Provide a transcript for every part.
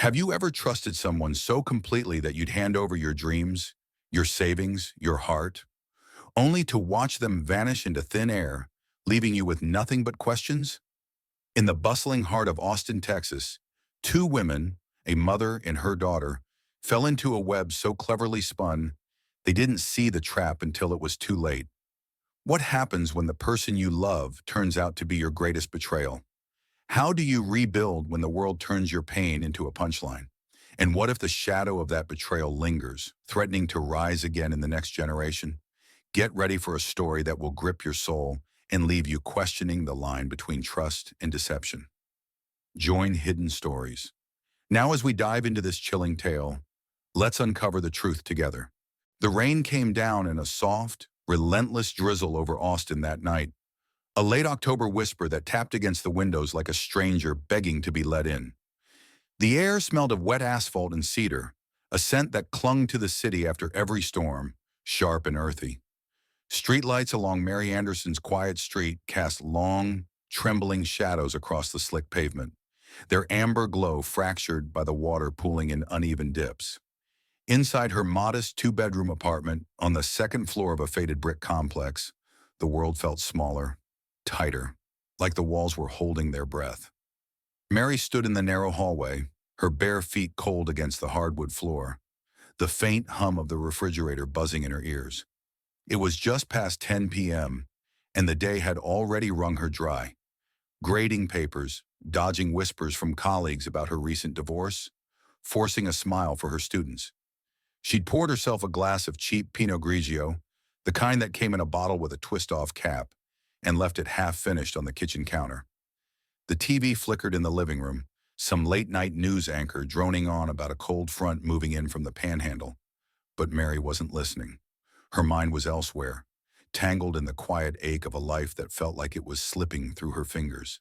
Have you ever trusted someone so completely that you'd hand over your dreams, your savings, your heart, only to watch them vanish into thin air, leaving you with nothing but questions? In the bustling heart of Austin, Texas, two women, a mother and her daughter, fell into a web so cleverly spun, they didn't see the trap until it was too late. What happens when the person you love turns out to be your greatest betrayal? How do you rebuild when the world turns your pain into a punchline? And what if the shadow of that betrayal lingers, threatening to rise again in the next generation? Get ready for a story that will grip your soul and leave you questioning the line between trust and deception. Join Hidden Stories. Now, as we dive into this chilling tale, let's uncover the truth together. The rain came down in a soft, relentless drizzle over Austin that night, a late October whisper that tapped against the windows like a stranger begging to be let in. The air smelled of wet asphalt and cedar, a scent that clung to the city after every storm, sharp and earthy. Streetlights along Mary Anderson's quiet street cast long, trembling shadows across the slick pavement, their amber glow fractured by the water pooling in uneven dips. Inside her modest two-bedroom apartment on the second floor of a faded brick complex, the world felt smaller, tighter, like the walls were holding their breath. Mary stood in the narrow hallway, her bare feet cold against the hardwood floor, the faint hum of the refrigerator buzzing in her ears. It was just past 10 p.m., and the day had already wrung her dry. Grading papers, dodging whispers from colleagues about her recent divorce, forcing a smile for her students. She'd poured herself a glass of cheap Pinot Grigio, the kind that came in a bottle with a twist-off cap, and left it half-finished on the kitchen counter. The TV flickered in the living room, some late-night news anchor droning on about a cold front moving in from the panhandle. But Mary wasn't listening. Her mind was elsewhere, tangled in the quiet ache of a life that felt like it was slipping through her fingers.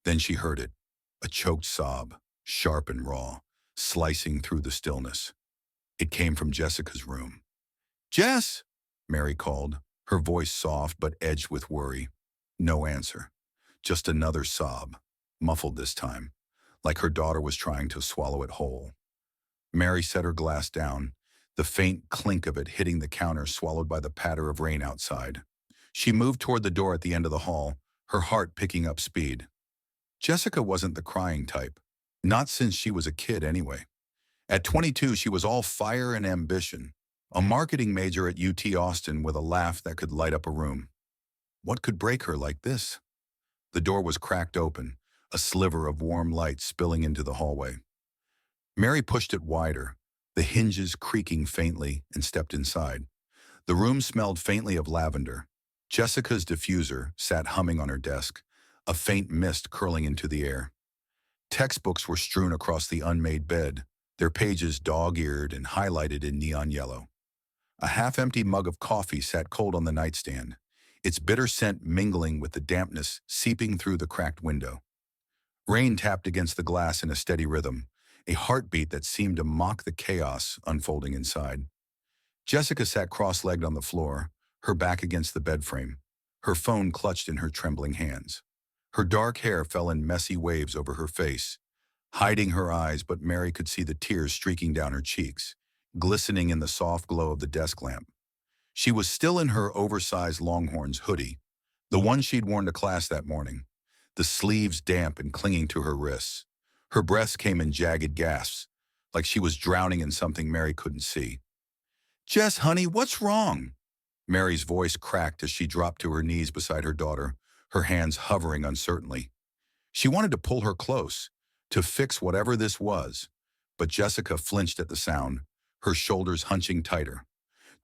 Then she heard it, a choked sob, sharp and raw, slicing through the stillness. It came from Jessica's room. "Jess!" Mary called, her voice soft but edged with worry. No answer. Just another sob, muffled this time, like her daughter was trying to swallow it whole. Mary set her glass down, the faint clink of it hitting the counter swallowed by the patter of rain outside. She moved toward the door at the end of the hall, her heart picking up speed. Jessica wasn't the crying type. Not since she was a kid, anyway. At 22, she was all fire and ambition, a marketing major at UT Austin with a laugh that could light up a room. What could break her like this? The door was cracked open, a sliver of warm light spilling into the hallway. Mary pushed it wider, the hinges creaking faintly, and stepped inside. The room smelled faintly of lavender. Jessica's diffuser sat humming on her desk, a faint mist curling into the air. Textbooks were strewn across the unmade bed, their pages dog-eared and highlighted in neon yellow. A half-empty mug of coffee sat cold on the nightstand, its bitter scent mingling with the dampness seeping through the cracked window. Rain tapped against the glass in a steady rhythm, a heartbeat that seemed to mock the chaos unfolding inside. Jessica sat cross-legged on the floor, her back against the bed frame, her phone clutched in her trembling hands. Her dark hair fell in messy waves over her face, hiding her eyes, but Mary could see the tears streaking down her cheeks, glistening in the soft glow of the desk lamp. She was still in her oversized Longhorns hoodie, the one she'd worn to class that morning, the sleeves damp and clinging to her wrists. Her breath came in jagged gasps, like she was drowning in something Mary couldn't see. "Jess, honey, what's wrong?" Mary's voice cracked as she dropped to her knees beside her daughter, her hands hovering uncertainly. She wanted to pull her close, to fix whatever this was, but Jessica flinched at the sound, her shoulders hunching tighter.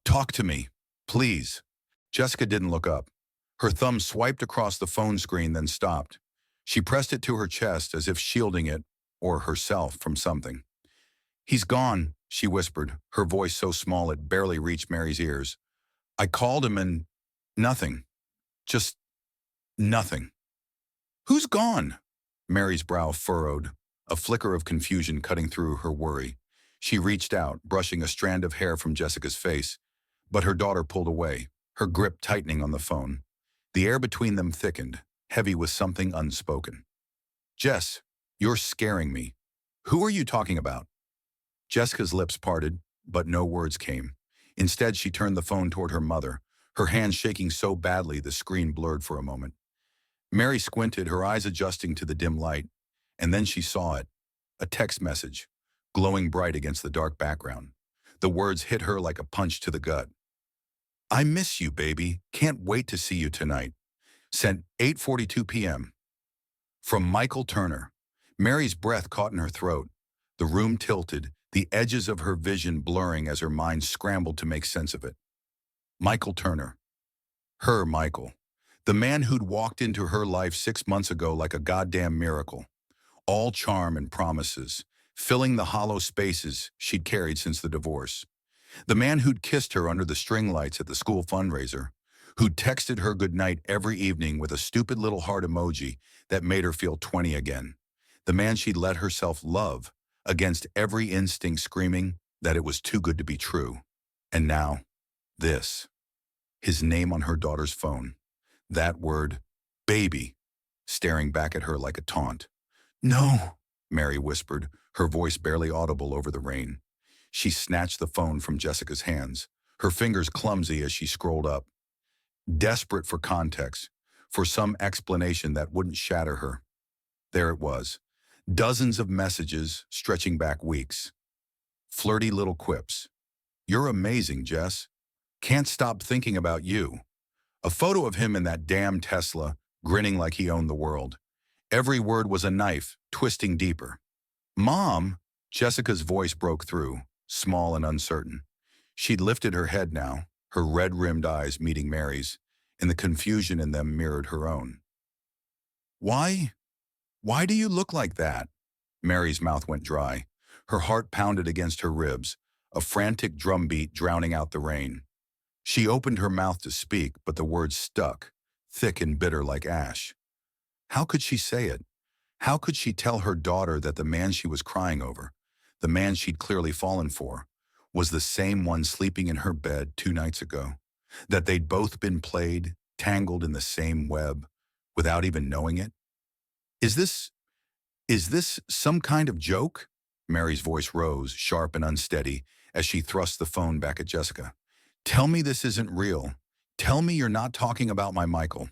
"Talk to me, please." Jessica didn't look up. Her thumb swiped across the phone screen, then stopped. She pressed it to her chest as if shielding it, or herself, from something. "He's gone," she whispered, her voice so small it barely reached Mary's ears. "I called him and nothing. Just nothing." "Who's gone?" Mary's brow furrowed, a flicker of confusion cutting through her worry. She reached out, brushing a strand of hair from Jessica's face, but her daughter pulled away, her grip tightening on the phone. The air between them thickened, heavy with something unspoken. "Jess, you're scaring me." Who are you talking about? Jessica's lips parted, but no words came. Instead, she turned the phone toward her mother, her hands shaking so badly the screen blurred for a moment. Mary squinted, her eyes adjusting to the dim light, and then she saw it. A text message, glowing bright against the dark background. The words hit her like a punch to the gut. I miss you, baby. Can't wait to see you tonight. Sent 8:42 p.m. From Michael Turner. Mary's breath caught in her throat. The room tilted, the edges of her vision blurring as her mind scrambled to make sense of it. Michael Turner. Her Michael. The man who'd walked into her life 6 months ago like a goddamn miracle. All charm and promises, filling the hollow spaces she'd carried since the divorce. The man who'd kissed her under the string lights at the school fundraiser, who'd texted her goodnight every evening with a stupid little heart emoji that made her feel 20 again. The man she'd let herself love, against every instinct screaming that it was too good to be true. And now, this. His name on her daughter's phone. That word, baby, staring back at her like a taunt. No, Mary whispered, her voice barely audible over the rain. She snatched the phone from Jessica's hands, her fingers clumsy as she scrolled up. Desperate for context, for some explanation that wouldn't shatter her. There it was, dozens of messages stretching back weeks. Flirty little quips. You're amazing, Jess. Can't stop thinking about you. A photo of him in that damn Tesla, grinning like he owned the world. Every word was a knife, twisting deeper. Mom, Jessica's voice broke through, small and uncertain. She'd lifted her head now, her red-rimmed eyes meeting Mary's, and the confusion in them mirrored her own. Why? Why do you look like that? Mary's mouth went dry. Her heart pounded against her ribs, a frantic drumbeat drowning out the rain. She opened her mouth to speak, but the words stuck, thick and bitter like ash. How could she say it? How could she tell her daughter that the man she was crying over, the man she'd clearly fallen for, was the same one sleeping in her bed 2 nights ago? That they'd both been played, tangled in the same web, without even knowing it? Is this some kind of joke? Mary's voice rose, sharp and unsteady, as she thrust the phone back at Jessica. Tell me this isn't real. Tell me you're not talking about my Michael.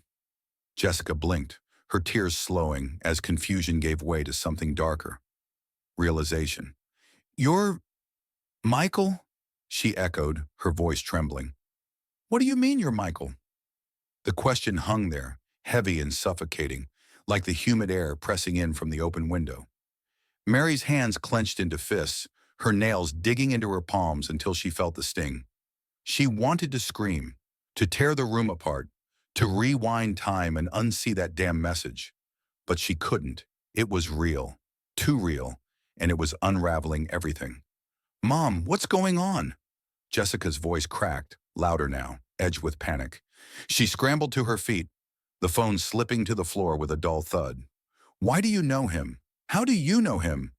Jessica blinked, her tears slowing as confusion gave way to something darker. Realization. You're Michael? She echoed, her voice trembling. What do you mean you're Michael? The question hung there, heavy and suffocating, like the humid air pressing in from the open window. Mary's hands clenched into fists, her nails digging into her palms until she felt the sting. She wanted to scream, to tear the room apart, to rewind time and unsee that damn message. But she couldn't. It was real, too real, and it was unraveling everything. Mom, what's going on? Jessica's voice cracked, louder now, edged with panic. She scrambled to her feet, the phone slipping to the floor with a dull thud. Why do you know him? How do you know him?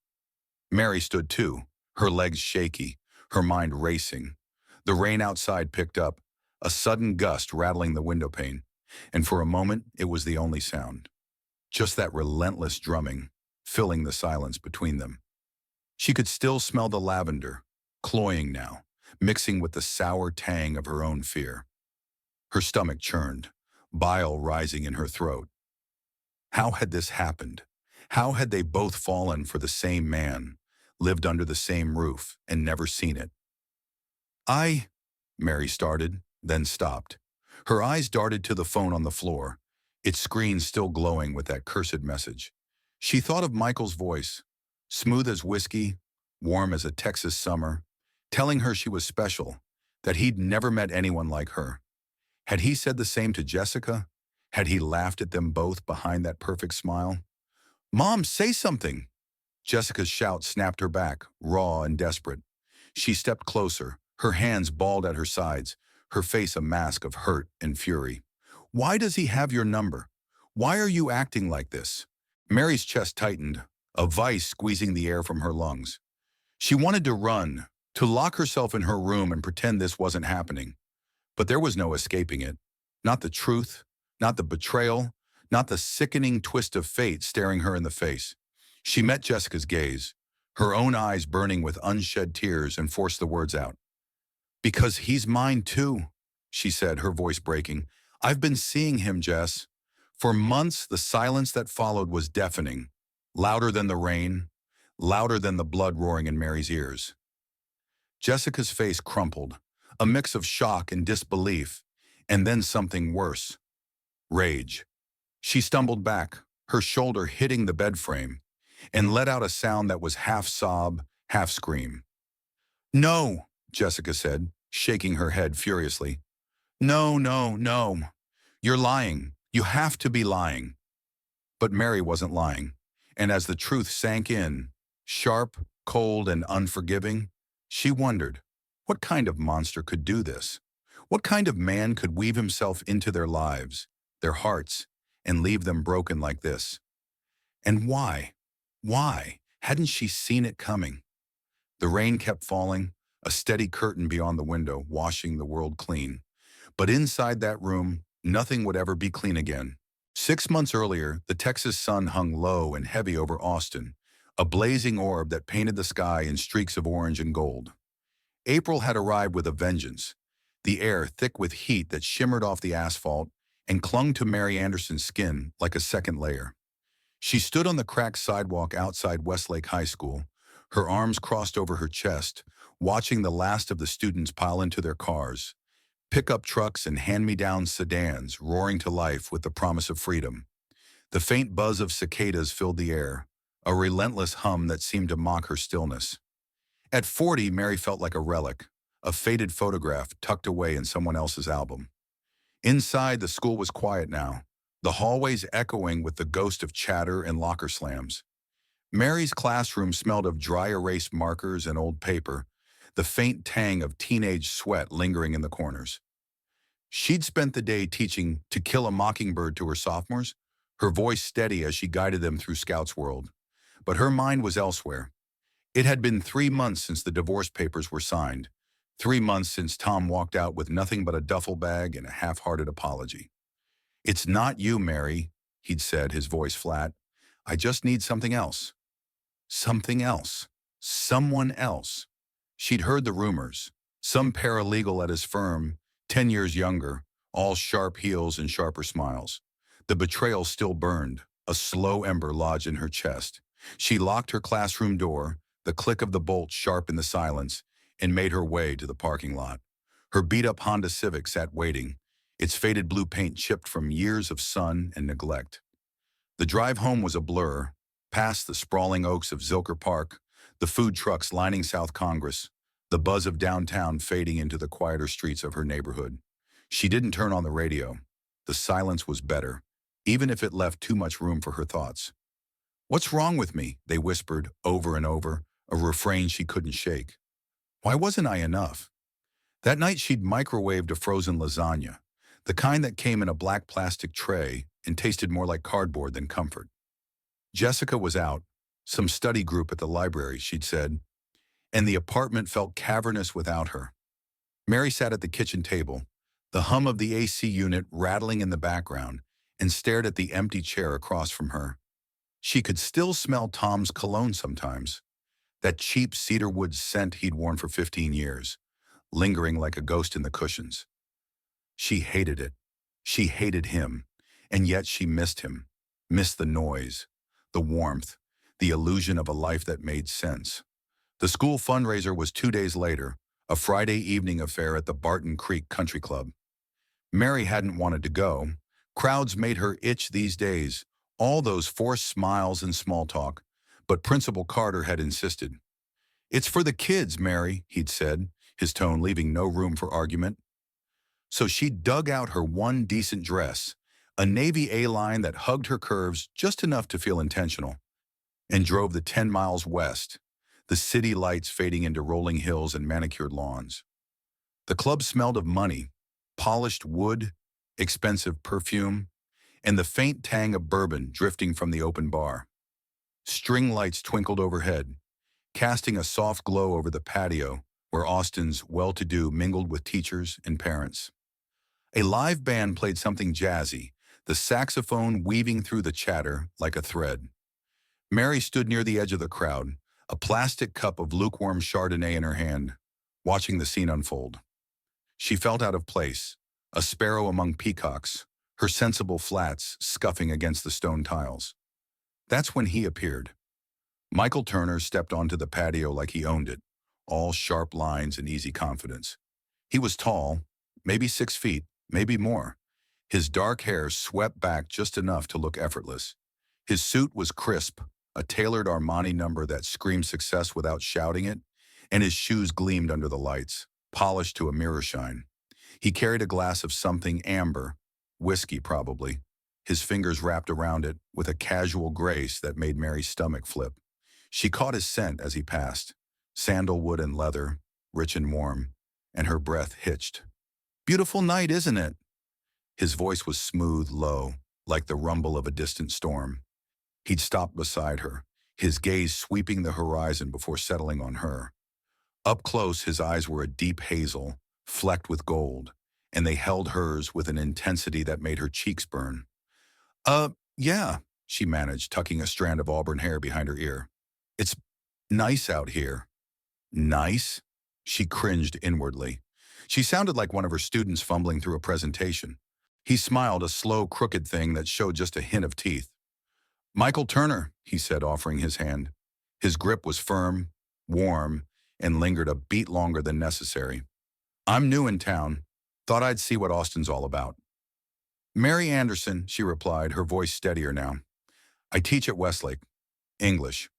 Mary stood too, her legs shaky, her mind racing. The rain outside picked up, a sudden gust rattling the window pane, and for a moment it was the only sound. Just that relentless drumming, filling the silence between them. She could still smell the lavender, cloying now, mixing with the sour tang of her own fear. Her stomach churned, bile rising in her throat. How had this happened? How had they both fallen for the same man, lived under the same roof, and never seen it? Mary started, then stopped. Her eyes darted to the phone on the floor, its screen still glowing with that cursed message. She thought of Michael's voice, smooth as whiskey, warm as a Texas summer, telling her she was special, that he'd never met anyone like her. Had he said the same to Jessica? Had he laughed at them both behind that perfect smile? Mom, say something! Jessica's shout snapped her back, raw and desperate. She stepped closer, her hands balled at her sides, her face a mask of hurt and fury. Why does he have your number? Why are you acting like this? Mary's chest tightened, a vice squeezing the air from her lungs. She wanted to run, to lock herself in her room and pretend this wasn't happening. But there was no escaping it. Not the truth, not the betrayal, not the sickening twist of fate staring her in the face. She met Jessica's gaze, her own eyes burning with unshed tears, and forced the words out. "Because he's mine too," she said, her voice breaking. "I've been seeing him, Jess." For months, the silence that followed was deafening, louder than the rain, louder than the blood roaring in Mary's ears. Jessica's face crumpled, a mix of shock and disbelief, and then something worse, rage. She stumbled back, her shoulder hitting the bed frame, and let out a sound that was half sob, half scream. "No," Jessica said, shaking her head furiously. "No, no, no. You're lying. You have to be lying." But Mary wasn't lying, and as the truth sank in, sharp, cold, and unforgiving, she wondered, what kind of monster could do this? What kind of man could weave himself into their lives, their hearts, and leave them broken like this? And why? Why? Hadn't she seen it coming? The rain kept falling, a steady curtain beyond the window, washing the world clean. But inside that room, nothing would ever be clean again. 6 months earlier, the Texas sun hung low and heavy over Austin, a blazing orb that painted the sky in streaks of orange and gold. April had arrived with a vengeance, the air thick with heat that shimmered off the asphalt and clung to Mary Anderson's skin like a second layer. She stood on the cracked sidewalk outside Westlake High School, her arms crossed over her chest, watching the last of the students pile into their cars, pickup trucks and hand-me-down sedans roaring to life with the promise of freedom. The faint buzz of cicadas filled the air, a relentless hum that seemed to mock her stillness. At 40, Mary felt like a relic, a faded photograph tucked away in someone else's album. Inside, the school was quiet now, the hallways echoing with the ghost of chatter and locker slams. Mary's classroom smelled of dry erase markers and old paper, the faint tang of teenage sweat lingering in the corners. She'd spent the day teaching To Kill a Mockingbird to her sophomores, her voice steady as she guided them through Scout's World. But her mind was elsewhere. It had been 3 months since the divorce papers were signed, 3 months since Tom walked out with nothing but a duffel bag and a half-hearted apology. "It's not you, Mary," he'd said, his voice flat. "I just need something else." Something else. Someone else. She'd heard the rumors. Some paralegal at his firm, 10 years younger, all sharp heels and sharper smiles. The betrayal still burned, a slow ember lodged in her chest. She locked her classroom door, the click of the bolt sharp in the silence, and made her way to the parking lot. Her beat-up Honda Civic sat waiting, its faded blue paint chipped from years of sun and neglect. The drive home was a blur, past the sprawling oaks of Zilker Park, the food trucks lining South Congress, the buzz of downtown fading into the quieter streets of her neighborhood. She didn't turn on the radio. The silence was better, even if it left too much room for her thoughts. "What's wrong with me?" they whispered over and over, a refrain she couldn't shake. Why wasn't I enough? That night she'd microwaved a frozen lasagna, the kind that came in a black plastic tray and tasted more like cardboard than comfort. Jessica was out, some study group at the library, she'd said, and the apartment felt cavernous without her. Mary sat at the kitchen table, the hum of the AC unit rattling in the background, and stared at the empty chair across from her. She could still smell Tom's cologne sometimes, that cheap cedarwood scent he'd worn for 15 years, lingering like a ghost in the cushions. She hated it. She hated him, and yet she missed him, missed the noise, the warmth, the illusion of a life that made sense. The school fundraiser was 2 days later, a Friday evening affair at the Barton Creek Country Club. Mary hadn't wanted to go. Crowds made her itch these days, all those forced smiles and small talk, but Principal Carter had insisted. "It's for the kids, Mary," he'd said, his tone leaving no room for argument. So she dug out her one decent dress, a navy A-line that hugged her curves just enough to feel intentional, and drove the 10 miles west, the city lights fading into rolling hills and manicured lawns. The club smelled of money, polished wood, expensive perfume, and the faint tang of bourbon drifting from the open bar. String lights twinkled overhead, casting a soft glow over the patio where Austin's well-to-do mingled with teachers and parents. A live band played something jazzy, the saxophone weaving through the chatter like a thread. Mary stood near the edge of the crowd, a plastic cup of lukewarm Chardonnay in her hand, watching the scene unfold. She felt out of place, a sparrow among peacocks, her sensible flats scuffing against the stone tiles. That's when he appeared. Michael Turner stepped onto the patio like he owned it, all sharp lines and easy confidence. He was tall, maybe 6 feet, maybe more. His dark hair swept back just enough to look effortless. His suit was crisp, a tailored Armani number that screamed success without shouting it, and his shoes gleamed under the lights, polished to a mirror shine. He carried a glass of something amber, whiskey probably, his fingers wrapped around it with a casual grace that made Mary's stomach flip. She caught his scent as he passed, sandalwood and leather, rich and warm, and her breath hitched. "Beautiful night, isn't it?" His voice was smooth, low, like the rumble of a distant storm. He'd stopped beside her, his gaze sweeping the horizon before settling on her. Up close, his eyes were a deep hazel, flecked with gold, and they held hers with an intensity that made her cheeks burn. Yeah," she managed, tucking a strand of auburn hair behind her ear. "It's nice out here." "Nice?" She cringed inwardly. She sounded like one of her students fumbling through a presentation. He smiled, a slow, crooked thing that showed just a hint of teeth. "Michael Turner," he said, offering his hand. His grip was firm, warm, and lingered a beat longer than necessary. "I'm new in town. Thought I'd see what Austin's all about." "Mary Anderson," she replied, her voice steadier now. "I teach at Westlake. English."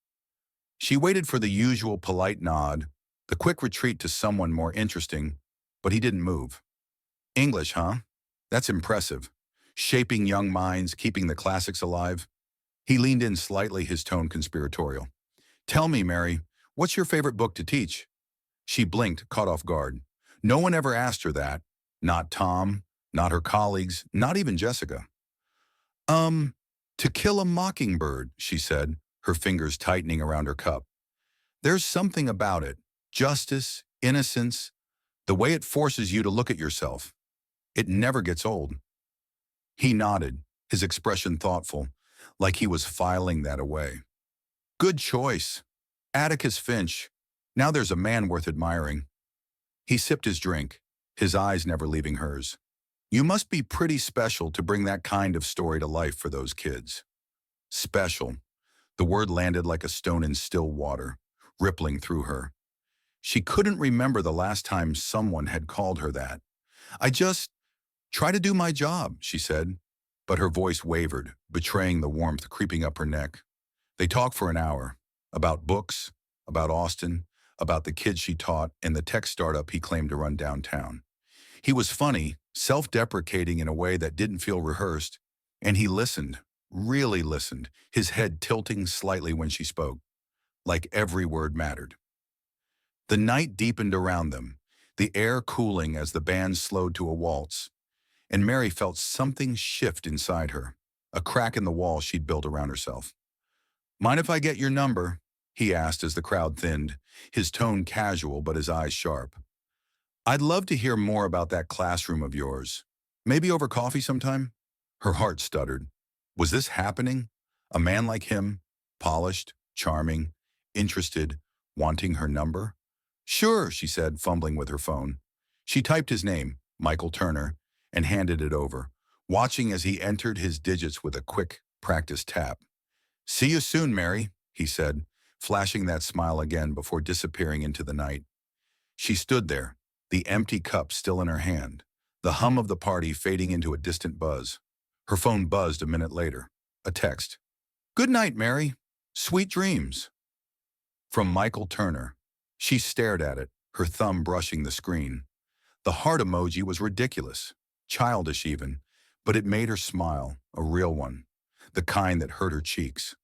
She waited for the usual polite nod, the quick retreat to someone more interesting, but he didn't move. "English, huh? That's impressive. Shaping young minds, keeping the classics alive." He leaned in slightly, his tone conspiratorial. "Tell me, Mary, what's your favorite book to teach?" She blinked, caught off guard. No one ever asked her that. Not Tom, not her colleagues, not even Jessica. To Kill a Mockingbird," she said, her fingers tightening around her cup. "There's something about it. Justice, innocence, the way it forces you to look at yourself. It never gets old." He nodded, his expression thoughtful, like he was filing that away. "Good choice. Atticus Finch. Now there's a man worth admiring." He sipped his drink, his eyes never leaving hers. "You must be pretty special to bring that kind of story to life for those kids." Special. The word landed like a stone in still water, rippling through her. She couldn't remember the last time someone had called her that. "I just try to do my job," she said, but her voice wavered, betraying the warmth creeping up her neck. They talked for an hour, about books, about Austin, about the kids she taught, and the tech startup he claimed to run downtown. He was funny, self-deprecating in a way that didn't feel rehearsed, and he listened, really listened, his head tilting slightly when she spoke, like every word mattered. The night deepened around them, the air cooling as the band slowed to a waltz, and Mary felt something shift inside her, a crack in the wall she'd built around herself. "Mind if I get your number?" he asked as the crowd thinned, his tone casual but his eyes sharp. "I'd love to hear more about that classroom of yours. Maybe over coffee sometime?" Her heart stuttered. Was this happening? A man like him, polished, charming, interested, wanting her number? "Sure," she said, fumbling with her phone. She typed his name, Michael Turner, and handed it over, watching as he entered his digits with a quick, practiced tap. "See you soon, Mary," he said, flashing that smile again before disappearing into the night. She stood there, the empty cup still in her hand, the hum of the party fading into a distant buzz. Her phone buzzed a minute later. A text. "Good night, Mary. Sweet dreams." From Michael Turner. She stared at it, her thumb brushing the screen. The heart emoji was ridiculous, childish even, but it made her smile, a real one, the kind that hurt her cheeks.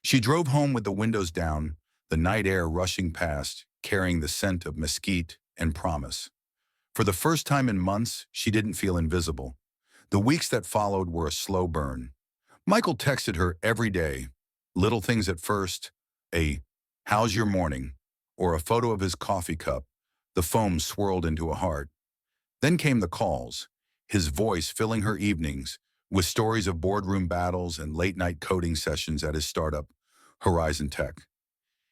She drove home with the windows down, the night air rushing past, carrying the scent of mesquite and promise. For the first time in months, she didn't feel invisible. The weeks that followed were a slow burn. Michael texted her every day, little things at first, a "how's your morning?" or a photo of his coffee cup. The foam swirled into a heart. Then came the calls, his voice filling her evenings with stories of boardroom battles and late-night coding sessions at his startup, Horizon Tech.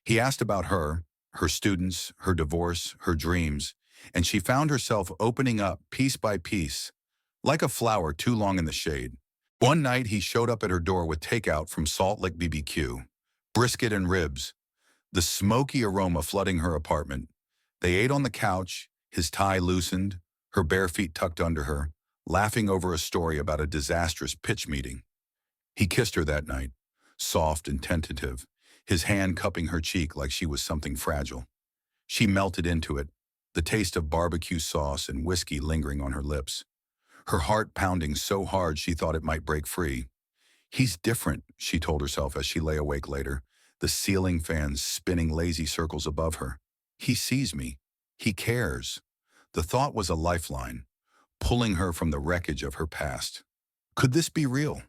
He asked about her, her students, her divorce, her dreams, and she found herself opening up piece by piece, like a flower too long in the shade. One night he showed up at her door with takeout from Salt Lick BBQ, brisket and ribs, the smoky aroma flooding her apartment. They ate on the couch, his tie loosened, her bare feet tucked under her, laughing over a story about a disastrous pitch meeting. He kissed her that night, soft and tentative, his hand cupping her cheek like she was something fragile. She melted into it, the taste of barbecue sauce and whiskey lingering on her lips, her heart pounding so hard she thought it might break free. He's different, she told herself as she lay awake later, the ceiling fans spinning lazy circles above her. He sees me. He cares. The thought was a lifeline, pulling her from the wreckage of her past. Could this be real?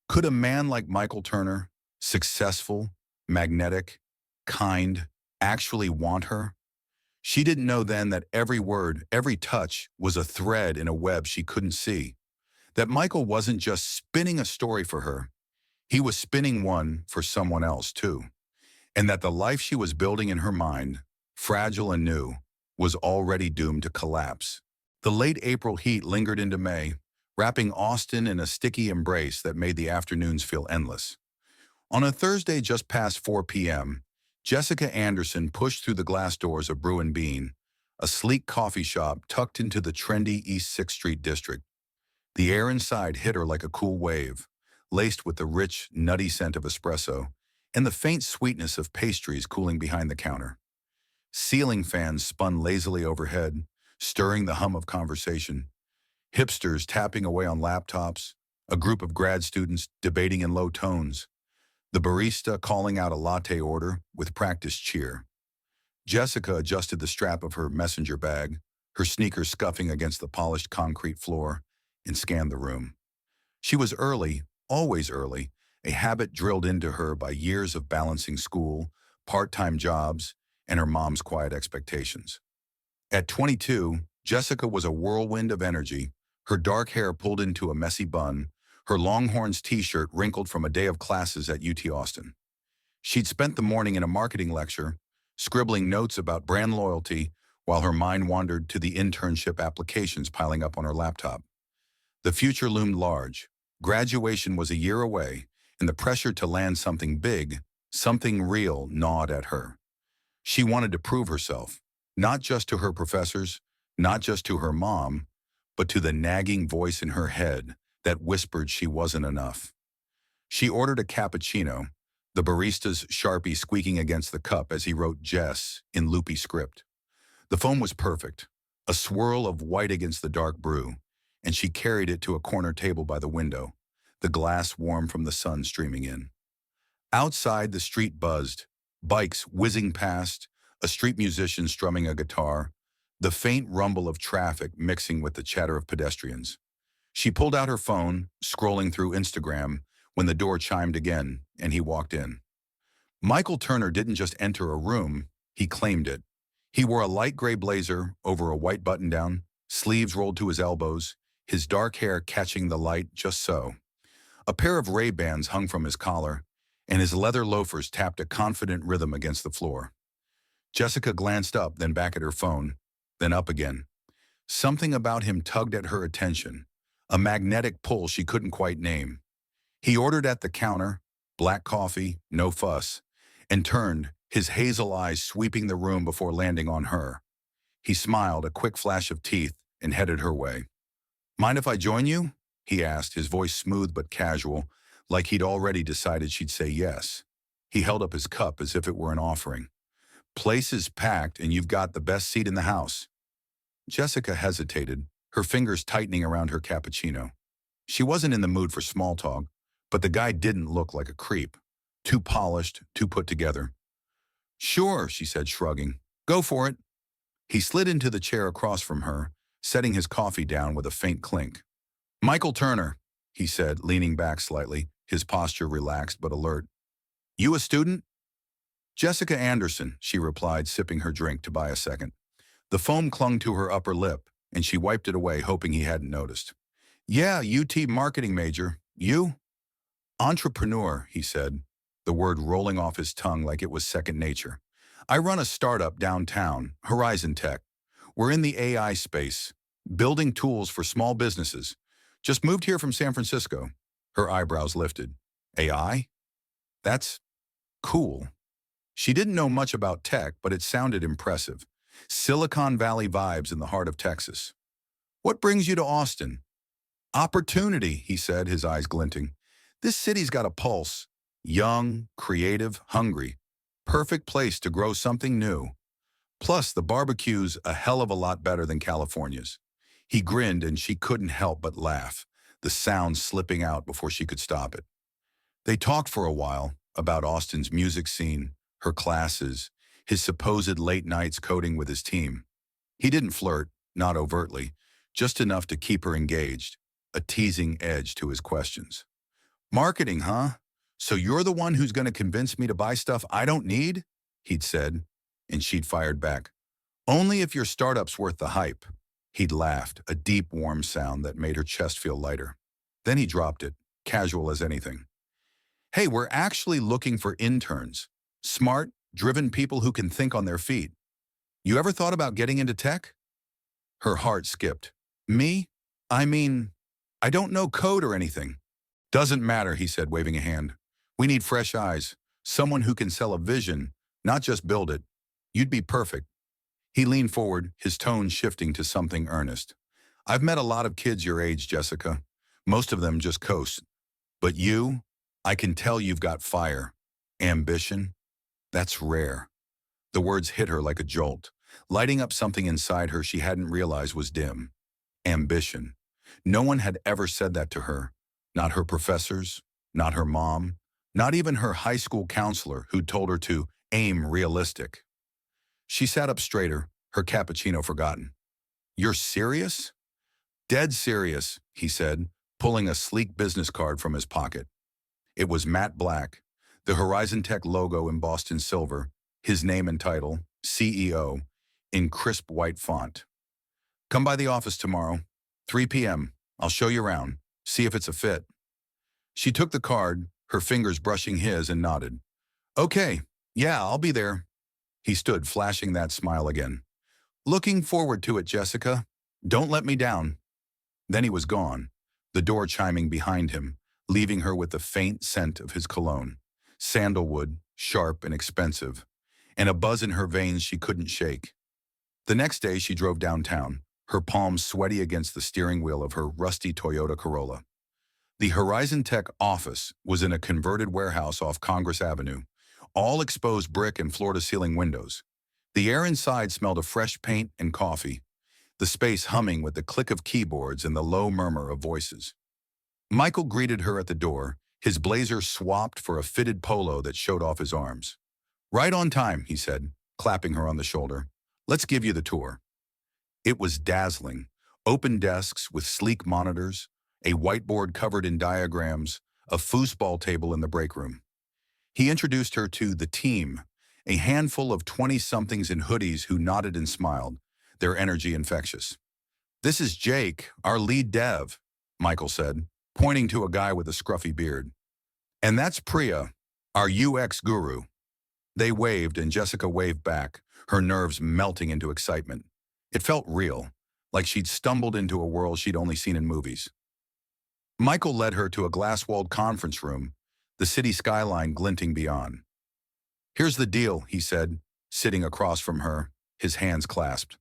Could a man like Michael Turner, successful, magnetic, kind, actually want her? She didn't know then that every word, every touch was a thread in a web she couldn't see. That Michael wasn't just spinning a story for her, he was spinning one for someone else too. And that the life she was building in her mind, fragile and new, was already doomed to collapse. The late April heat lingered into May, wrapping Austin in a sticky embrace that made the afternoons feel endless. On a Thursday just past 4 p.m., Jessica Anderson pushed through the glass doors of Brew and Bean, a sleek coffee shop tucked into the trendy East 6th Street district. The air inside hit her like a cool wave, laced with the rich, nutty scent of espresso and the faint sweetness of pastries cooling behind the counter. Ceiling fans spun lazily overhead, stirring the hum of conversation. Hipsters tapping away on laptops, a group of grad students debating in low tones, the barista calling out a latte order with practiced cheer. Jessica adjusted the strap of her messenger bag, her sneakers scuffing against the polished concrete floor, and scanned the room. She was early, always early, a habit drilled into her by years of balancing school, part-time jobs, and her mom's quiet expectations. At 22, Jessica was a whirlwind of energy, her dark hair pulled into a messy bun, her Longhorns t-shirt wrinkled from a day of classes at UT Austin. She'd spent the morning in a marketing lecture, scribbling notes about brand loyalty while her mind wandered to the internship applications piling up on her laptop. The future loomed large. Graduation was a year away, and the pressure to land something big, something real, gnawed at her. She wanted to prove herself, not just to her professors, not just to her mom, but to the nagging voice in her head that whispered she wasn't enough. She ordered a cappuccino, the barista's Sharpie squeaking against the cup as he wrote Jess in loopy script. The foam was perfect, a swirl of white against the dark brew, and she carried it to a corner table by the window, the glass warm from the sun streaming in. Outside, the street buzzed, bikes whizzing past, a street musician strumming a guitar, the faint rumble of traffic mixing with the chatter of pedestrians. She pulled out her phone, scrolling through Instagram, when the door chimed again, and he walked in. Michael Turner didn't just enter a room, he claimed it. He wore a light gray blazer over a white button-down, sleeves rolled to his elbows, his dark hair catching the light just so. A pair of Ray-Bans hung from his collar, and his leather loafers tapped a confident rhythm against the floor. Jessica glanced up, then back at her phone, then up again. Something about him tugged at her attention, a magnetic pull she couldn't quite name. He ordered at the counter, black coffee, no fuss, and turned, his hazel eyes sweeping the room before landing on her. He smiled, a quick flash of teeth, and headed her way. "Mind if I join you?" he asked, his voice smooth but casual, like he'd already decided she'd say yes. He held up his cup as if it were an offering. "Place is packed and you've got the best seat in the house." Jessica hesitated, her fingers tightening around her cappuccino. She wasn't in the mood for small talk, but the guy didn't look like a creep. Too polished, too put together. "Sure," she said, shrugging. "Go for it." He slid into the chair across from her, setting his coffee down with a faint clink. "Michael Turner," he said, leaning back slightly, his posture relaxed but alert. "You a student?" "Jessica Anderson," she replied, sipping her drink to buy a second. The foam clung to her upper lip, and she wiped it away, hoping he hadn't noticed. "Yeah, UT marketing major. You?" "Entrepreneur," he said, the word rolling off his tongue like it was second nature. I run a startup downtown, Horizon Tech. We're in the AI space, building tools for small businesses. Just moved here from San Francisco. Her eyebrows lifted. AI? That's cool. She didn't know much about tech, but it sounded impressive. Silicon Valley vibes in the heart of Texas. What brings you to Austin? Opportunity, he said, his eyes glinting. This city's got a pulse. Young, creative, hungry. Perfect place to grow something new. Plus, the barbecue's a hell of a lot better than California's. He grinned and she couldn't help but laugh, the sound slipping out before she could stop it. They talked for a while about Austin's music scene, her classes, his supposed late nights coding with his team. He didn't flirt, not overtly, just enough to keep her engaged, a teasing edge to his questions. Marketing, huh? So you're the one who's going to convince me to buy stuff I don't need? He'd said, and she'd fired back. Only if your startup's worth the hype. He'd laughed, a deep, warm sound that made her chest feel lighter. Then he dropped it, casual as anything. Hey, we're actually looking for interns. Smart, driven people who can think on their feet. You ever thought about getting into tech? Her heart skipped. Me? I mean, I don't know code or anything. Doesn't matter, he said, waving a hand. We need fresh eyes, someone who can sell a vision, not just build it. You'd be perfect. He leaned forward, his tone shifting to something earnest. I've met a lot of kids your age, Jessica. Most of them just coast. But you, I can tell you've got fire. Ambition? That's rare. The words hit her like a jolt, lighting up something inside her she hadn't realized was dim. Ambition. No one had ever said that to her. Not her professors, not her mom, not even her high school counselor who'd told her to aim realistic. She sat up straighter, her cappuccino forgotten. You're serious? Dead serious, he said, pulling a sleek business card from his pocket. It was matte black, the Horizon Tech logo embossed in silver, his name and title, CEO, in crisp white font. Come by the office tomorrow, 3 p.m. I'll show you around, see if it's a fit. She took the card, her fingers brushing his, and nodded. Okay, yeah, I'll be there. He stood, flashing that smile again. Looking forward to it, Jessica. Don't let me down. Then he was gone, the door chiming behind him, leaving her with the faint scent of his cologne. Sandalwood, sharp and expensive, and a buzz in her veins she couldn't shake. The next day she drove downtown, her palms sweaty against the steering wheel of her rusty Toyota Corolla. The Horizon Tech office was in a converted warehouse off Congress Avenue, all exposed brick and floor-to-ceiling windows. The air inside smelled of fresh paint and coffee, the space humming with the click of keyboards and the low murmur of voices. Michael greeted her at the door, his blazer swapped for a fitted polo that showed off his arms. Right on time, he said, clapping her on the shoulder. Let's give you the tour. It was dazzling. Open desks with sleek monitors, a whiteboard covered in diagrams, a foosball table in the break room. He introduced her to the team, a handful of 20-somethings in hoodies who nodded and smiled, their energy infectious. This is Jake, our lead dev, Michael said, pointing to a guy with a scruffy beard. And that's Priya, our UX guru. They waved and Jessica waved back, her nerves melting into excitement. It felt real, like she'd stumbled into a world she'd only seen in movies. Michael led her to a glass-walled conference room, the city skyline glinting beyond. Here's the deal, he said, sitting across from her, his hands clasped.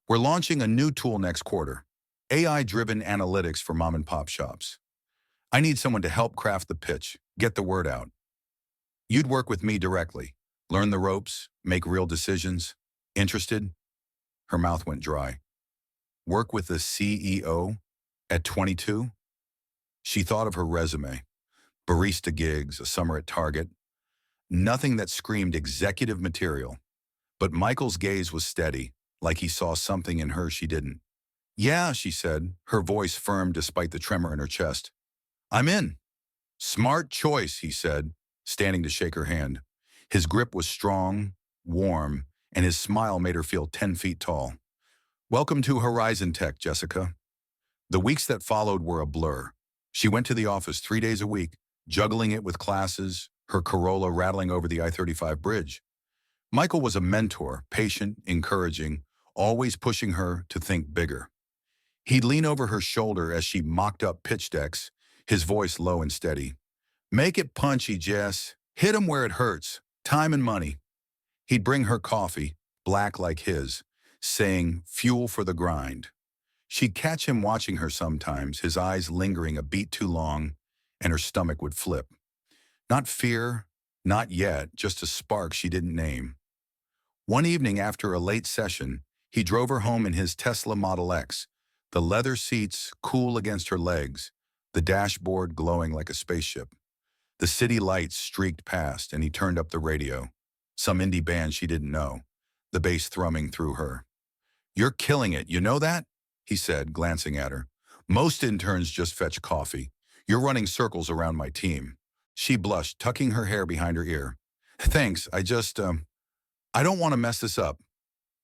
We're launching a new tool next quarter, AI-driven analytics for mom-and-pop shops. I need someone to help craft the pitch, get the word out. You'd work with me directly, learn the ropes, make real decisions. Interested? Her mouth went dry. Work with the CEO at 22? She thought of her resume. Barista gigs, a summer at Target. Nothing that screamed executive material. But Michael's gaze was steady, like he saw something in her she didn't. Yeah, she said, her voice firm despite the tremor in her chest. I'm in. Smart choice, he said, standing to shake her hand. His grip was strong, warm, and his smile made her feel 10 feet tall. Welcome to Horizon Tech, Jessica. The weeks that followed were a blur. She went to the office 3 days a week, juggling it with classes, her Corolla rattling over the I-35 bridge. Michael was a mentor, patient, encouraging, always pushing her to think bigger. He'd lean over her shoulder as she mocked up pitch decks, his voice low and steady. Make it punchy, Jess. Hit 'em where it hurts. Time and money. He'd bring her coffee, black like his, saying, fuel for the grind. She'd catch him watching her sometimes, his eyes lingering a beat too long, and her stomach would flip. Not fear, not yet, just a spark she didn't name. One evening after a late session, he drove her home in his Tesla Model X, the leather seats cool against her legs, the dashboard glowing like a spaceship. The city lights streaked past, and he turned up the radio. Some indie band she didn't know, the bass thrumming through her. You're killing it, you know that? He said, glancing at her. Most interns just fetch coffee. You're running circles around my team. She blushed, tucking her hair behind her ear. Thanks, I don't want to mess this up.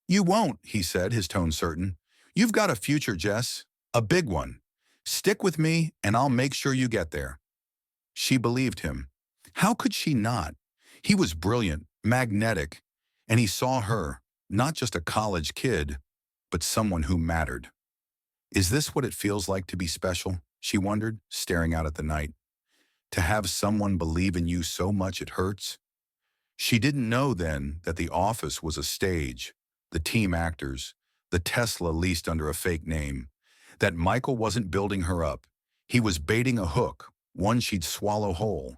You won't, he said, his tone certain. You've got a future, Jess. A big one. Stick with me, and I'll make sure you get there. She believed him. How could she not? He was brilliant, magnetic, and he saw her, not just a college kid, but someone who mattered. Is this what it feels like to be special? She wondered, staring out at the night. To have someone believe in you so much it hurts? She didn't know then that the office was a stage, the team actors, the Tesla leased under a fake name, that Michael wasn't building her up. He was baiting a hook, one she'd swallow whole,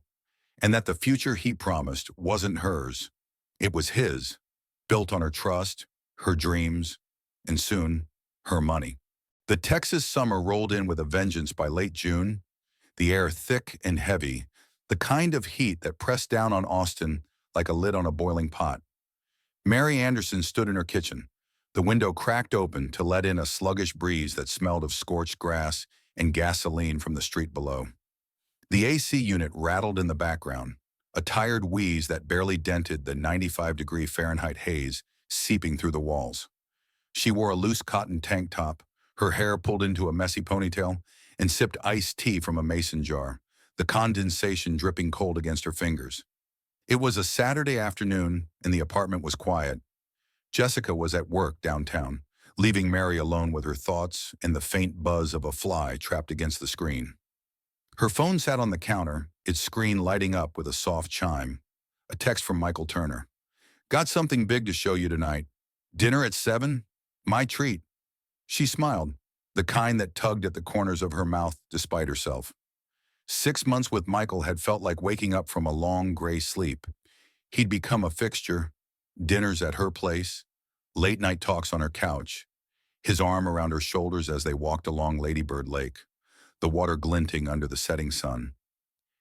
and that the future he promised wasn't hers. It was his, built on her trust, her dreams, and soon, her money. The Texas summer rolled in with a vengeance by late June, the air thick and heavy, the kind of heat that pressed down on Austin like a lid on a boiling pot. Mary Anderson stood in her kitchen, the window cracked open to let in a sluggish breeze that smelled of scorched grass and gasoline from the street below. The AC unit rattled in the background, a tired wheeze that barely dented the 95-degree Fahrenheit haze seeping through the walls. She wore a loose cotton tank top, her hair pulled into a messy ponytail, and sipped iced tea from a mason jar, the condensation dripping cold against her fingers. It was a Saturday afternoon, and the apartment was quiet. Jessica was at work downtown, leaving Mary alone with her thoughts and the faint buzz of a fly trapped against the screen. Her phone sat on the counter, its screen lighting up with a soft chime. A text from Michael Turner. Got something big to show you tonight. Dinner at 7? My treat. She smiled, the kind that tugged at the corners of her mouth despite herself. 6 months with Michael had felt like waking up from a long gray sleep. He'd become a fixture, dinners at her place, late-night talks on her couch, his arm around her shoulders as they walked along Lady Bird Lake, the water glinting under the setting sun.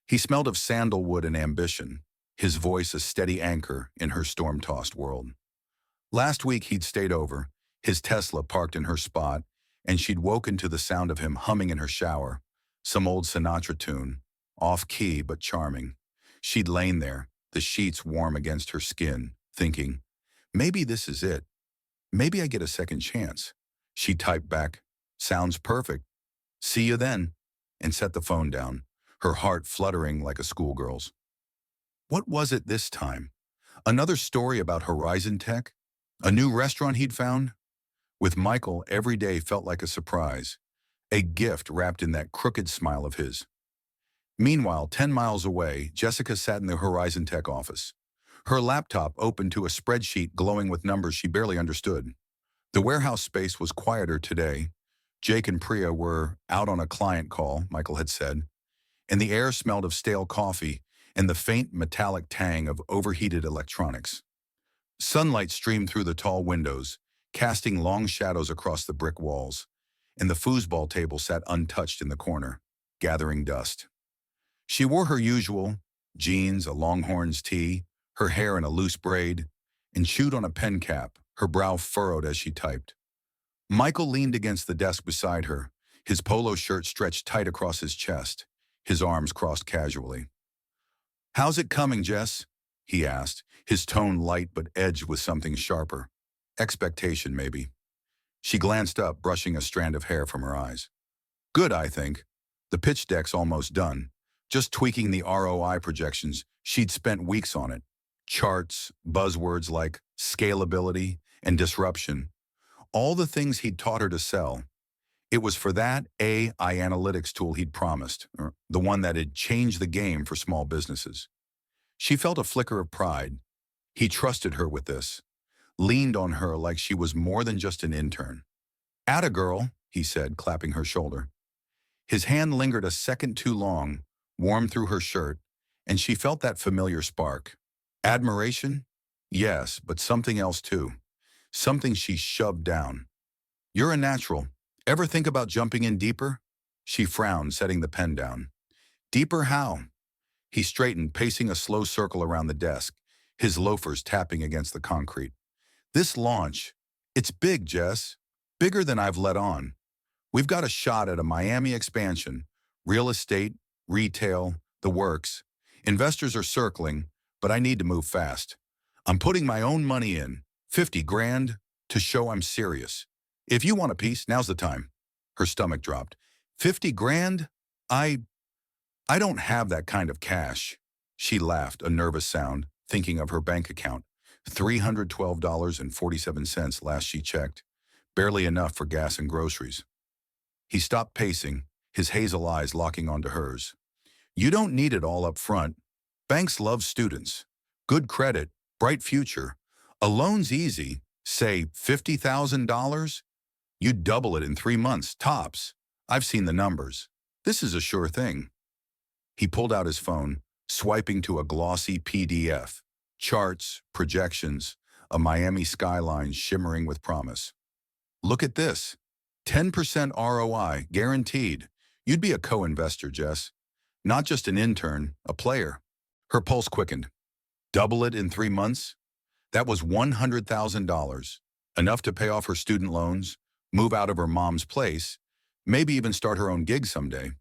He smelled of sandalwood and ambition, his voice a steady anchor in her storm-tossed world. Last week he'd stayed over, his Tesla parked in her spot, and she'd woken to the sound of him humming in her shower, some old Sinatra tune, off-key but charming. She'd lain there, the sheets warm against her skin, thinking, maybe this is it. Maybe I get a second chance. She typed back, sounds perfect. See you then, and set the phone down, her heart fluttering like a schoolgirl's. What was it this time? Another story about Horizon Tech? A new restaurant he'd found? With Michael, every day felt like a surprise, a gift wrapped in that crooked smile of his. Meanwhile, 10 miles away, Jessica sat in the Horizon Tech office, her laptop open to a spreadsheet glowing with numbers she barely understood. The warehouse space was quieter today. Jake and Priya were out on a client call, Michael had said, and the air smelled of stale coffee and the faint metallic tang of overheated electronics. Sunlight streamed through the tall windows, casting long shadows across the brick walls, and the foosball table sat untouched in the corner, gathering dust. She wore her usual, jeans, a Longhorns tee, her hair in a loose braid, and chewed on a pen cap, her brow furrowed as she typed. Michael leaned against the desk beside her, his polo shirt stretched tight across his chest, his arms crossed casually. How's it coming, Jess? He asked, his tone light but edged with something sharper. Expectation, maybe. She glanced up, brushing a strand of hair from her eyes. Good, I think. The pitch deck's almost done. Just tweaking the ROI projections She'd spent weeks on it. Charts, buzzwords like scalability and disruption, all the things he'd taught her to sell. It was for that AI analytics tool he'd promised, or the one that had changed the game for small businesses. She felt a flicker of pride. He trusted her with this, leaned on her like she was more than just an intern. "Atta girl," he said, clapping her shoulder. His hand lingered a second too long, warmed through her shirt, and she felt that familiar spark. Admiration? Yes, but something else too. Something she shoved down. "You're a natural. Ever think about jumping in deeper?" She frowned, setting the pen down. "Deeper how?" He straightened, pacing a slow circle around the desk, his loafers tapping against the concrete. "This launch, it's big, Jess. Bigger than I've let on. We've got a shot at a Miami expansion. Real estate, retail, the works. Investors are circling, but I need to move fast. I'm putting my own money in, 50 grand, to show I'm serious. If you want a piece, now's the time." Her stomach dropped. 50 grand? I don't have that kind of cash. She laughed, a nervous sound, thinking of her bank account. $312.47 last she checked. Barely enough for gas and groceries. He stopped pacing, his hazel eyes locking onto hers. "You don't need it all up front. Banks love students. Good credit, bright future. A loan's easy, say $50,000. You double it in 3 months, tops. I've seen the numbers. This is a sure thing." He pulled out his phone, swiping to a glossy PDF. Charts, projections, a Miami skyline shimmering with promise. "Look at this. 10% ROI, guaranteed. You'd be a co-investor, Jess. Not just an intern, a player." Her pulse quickened. Double it in 3 months? That was $100,000. Enough to pay off her student loans, move out of her mom's place, maybe even start her own gig someday.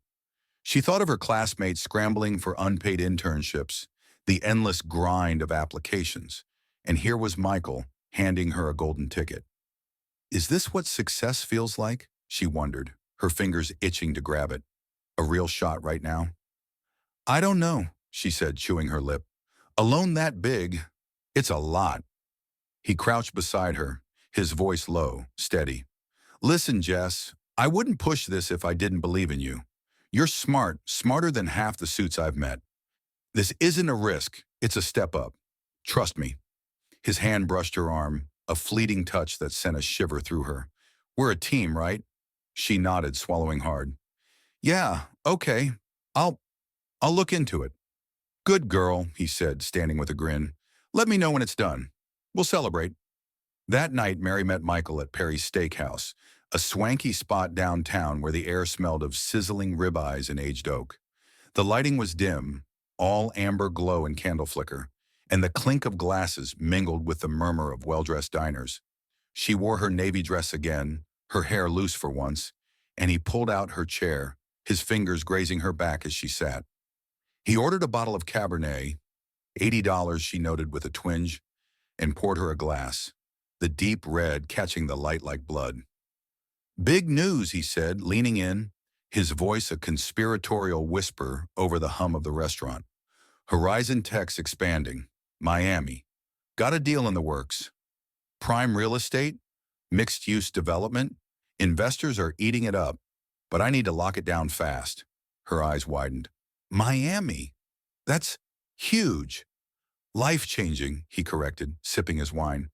She thought of her classmates scrambling for unpaid internships, the endless grind of applications, and here was Michael handing her a golden ticket. Is this what success feels like? She wondered, her fingers itching to grab it. A real shot right now? "I don't know," she said, chewing her lip. "A loan that big, it's a lot." He crouched beside her, his voice low, steady. "Listen, Jess, I wouldn't push this if I didn't believe in you. You're smart, smarter than half the suits I've met. This isn't a risk, it's a step up. Trust me." His hand brushed her arm, a fleeting touch that sent a shiver through her. "We're a team, right?" She nodded, swallowing hard. "Yeah, okay. I'll look into it." "Good girl," he said, standing with a grin. "Let me know when it's done. We'll celebrate." That night, Mary met Michael at Perry's Steakhouse, a swanky spot downtown where the air smelled of sizzling ribeyes and aged oak. The lighting was dim, all amber glow and candle flicker, and the clink of glasses mingled with the murmur of well-dressed diners. She wore her navy dress again, her hair loose for once, and he pulled out her chair, his fingers grazing her back as she sat. He ordered a bottle of Cabernet, $80 she noted with a twinge, and poured her a glass, the deep red catching the light like blood. "Big news," he said, leaning in, his voice a conspiratorial whisper over the hum of the restaurant. "Horizon Tech's expanding. Miami. Got a deal in the works. Prime real estate, mixed-use development. Investors are eating it up, but I need to lock it down fast." Her eyes widened. "Miami? That's huge." "Life-changing," he corrected, sipping his wine.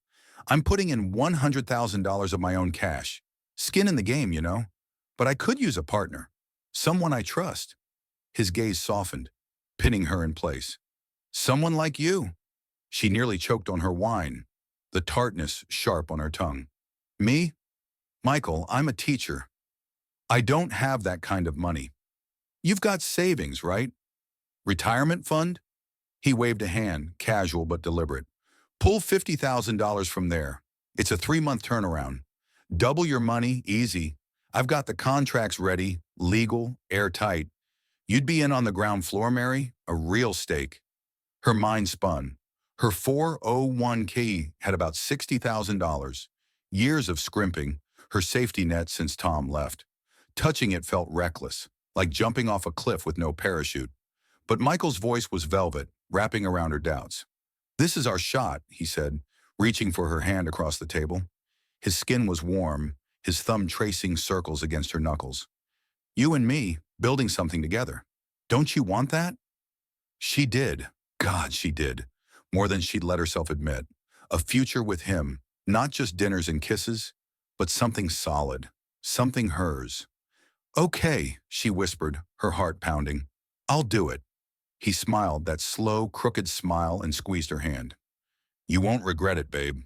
"I'm putting in $100,000 of my own cash. Skin in the game, you know. But I could use a partner. Someone I trust." His gaze softened, pinning her in place. "Someone like you." She nearly choked on her wine, the tartness sharp on her tongue. "Me? Michael, I'm a teacher. I don't have that kind of money. You've got savings, right? Retirement fund?" He waved a hand, casual but deliberate. "Pull $50,000 from there. It's a 3-month turnaround. Double your money, easy. I've got the contracts ready, legal, airtight. You'd be in on the ground floor, Mary, a real stake." Her mind spun. Her 401k had about $60,000. Years of scrimping, her safety net since Tom left. Touching it felt reckless, like jumping off a cliff with no parachute. But Michael's voice was velvet, wrapping around her doubts. "This is our shot," he said, reaching for her hand across the table. His skin was warm, his thumb tracing circles against her knuckles. "You and me, building something together. Don't you want that?" She did. God, she did. More than she'd let herself admit. A future with him, not just dinners and kisses, but something solid, something hers. "Okay," she whispered, her heart pounding. "I'll do it." He smiled, that slow, crooked smile, and squeezed her hand. "You won't regret it, babe."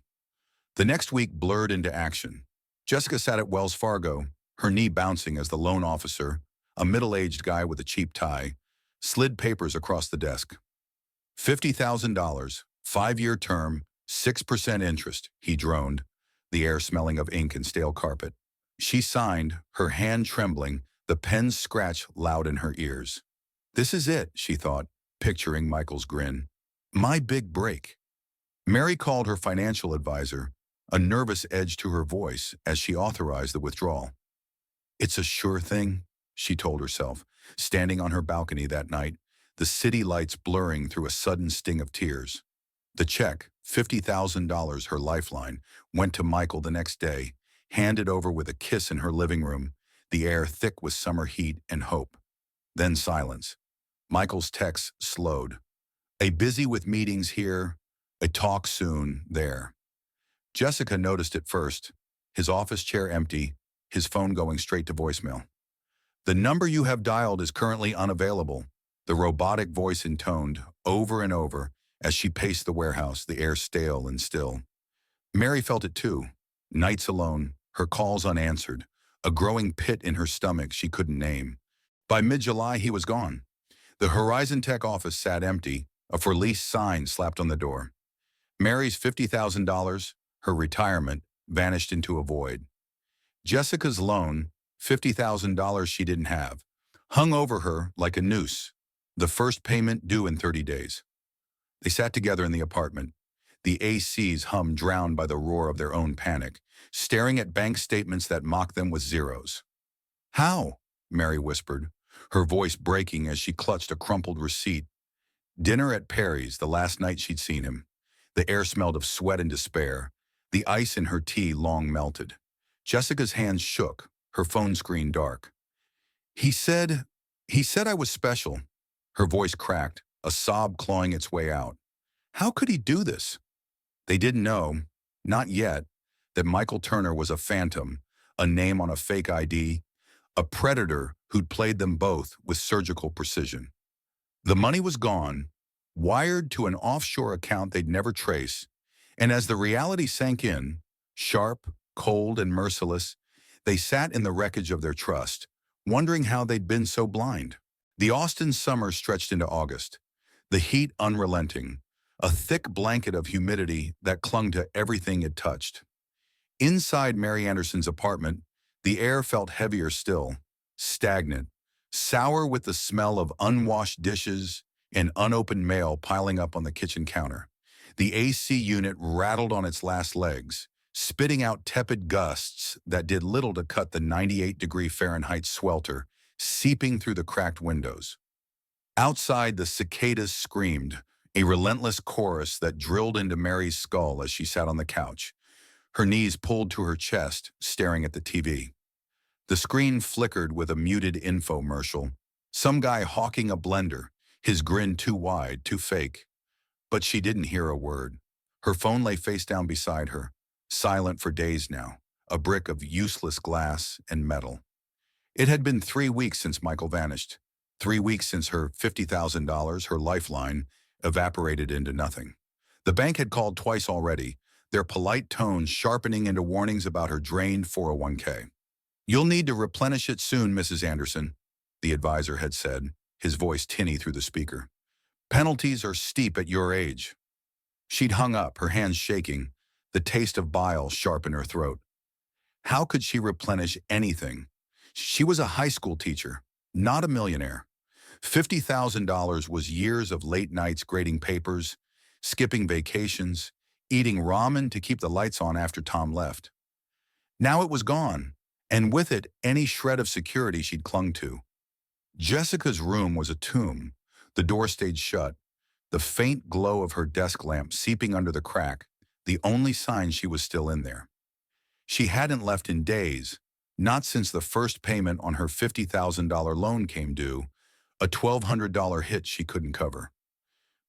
The next week blurred into action. Jessica sat at Wells Fargo, her knee bouncing as the loan officer, a middle-aged guy with a cheap tie, slid papers across the desk. $50,000, 5-year term, 6% interest, he droned, the air smelling of ink and stale carpet. She signed, her hand trembling, the pen's scratch loud in her ears. This is it, she thought, picturing Michael's grin. My big break. Mary called her financial advisor, a nervous edge to her voice as she authorized the withdrawal. It's a sure thing, she told herself, standing on her balcony that night, the city lights blurring through a sudden sting of tears. The check, $50,000, her lifeline, went to Michael the next day, handed over with a kiss in her living room, the air thick with summer heat and hope. Then silence. Michael's texts slowed. A busy with meetings here, a talk soon there. Jessica noticed it first, his office chair empty, his phone going straight to voicemail. The number you have dialed is currently unavailable, the robotic voice intoned over and over as she paced the warehouse, the air stale and still. Mary felt it too, nights alone, her calls unanswered, a growing pit in her stomach she couldn't name. By mid-July, he was gone. The Horizon Tech office sat empty, a for lease sign slapped on the door. Mary's $50,000, her retirement, vanished into a void. Jessica's loan, $50,000 she didn't have, hung over her like a noose, the first payment due in 30 days. They sat together in the apartment, the AC's hum drowned by the roar of their own panic, staring at bank statements that mocked them with zeros. How? Mary whispered, her voice breaking as she clutched a crumpled receipt. Dinner at Perry's, the last night she'd seen him. The air smelled of sweat and despair, the ice in her tea long melted. Jessica's hands shook, her phone screen dark. He said I was special. Her voice cracked, a sob clawing its way out. How could he do this? They didn't know, not yet, that Michael Turner was a phantom, a name on a fake ID, a predator who'd played them both with surgical precision. The money was gone, wired to an offshore account they'd never trace, and as the reality sank in, sharp, cold, and merciless, they sat in the wreckage of their trust, wondering how they'd been so blind. The Austin summer stretched into August, the heat unrelenting, a thick blanket of humidity that clung to everything it touched. Inside Mary Anderson's apartment, the air felt heavier still, stagnant, sour with the smell of unwashed dishes and unopened mail piling up on the kitchen counter. The AC unit rattled on its last legs, spitting out tepid gusts that did little to cut the 98-degree Fahrenheit swelter seeping through the cracked windows. Outside, the cicadas screamed, a relentless chorus that drilled into Mary's skull as she sat on the couch, her knees pulled to her chest, staring at the TV. The screen flickered with a muted infomercial, some guy hawking a blender, his grin too wide, too fake. But she didn't hear a word. Her phone lay face down beside her, silent for days now, a brick of useless glass and metal. It had been 3 weeks since Michael vanished, 3 weeks since her $50,000, her lifeline, evaporated into nothing. The bank had called twice already, their polite tones sharpening into warnings about her drained 401k. You'll need to replenish it soon, Mrs. Anderson, the advisor had said, his voice tinny through the speaker. Penalties are steep at your age. She'd hung up, her hands shaking, the taste of bile sharp in her throat. How could she replenish anything? She was a high school teacher, not a millionaire. $50,000 was years of late nights grading papers, skipping vacations, eating ramen to keep the lights on after Tom left. Now it was gone, and with it any shred of security she'd clung to. Jessica's room was a tomb. The door stayed shut. the faint glow of her desk lamp seeping under the crack, the only sign she was still in there. She hadn't left in days, not since the first payment on her $50,000 loan came due, a $1,200 hit she couldn't cover.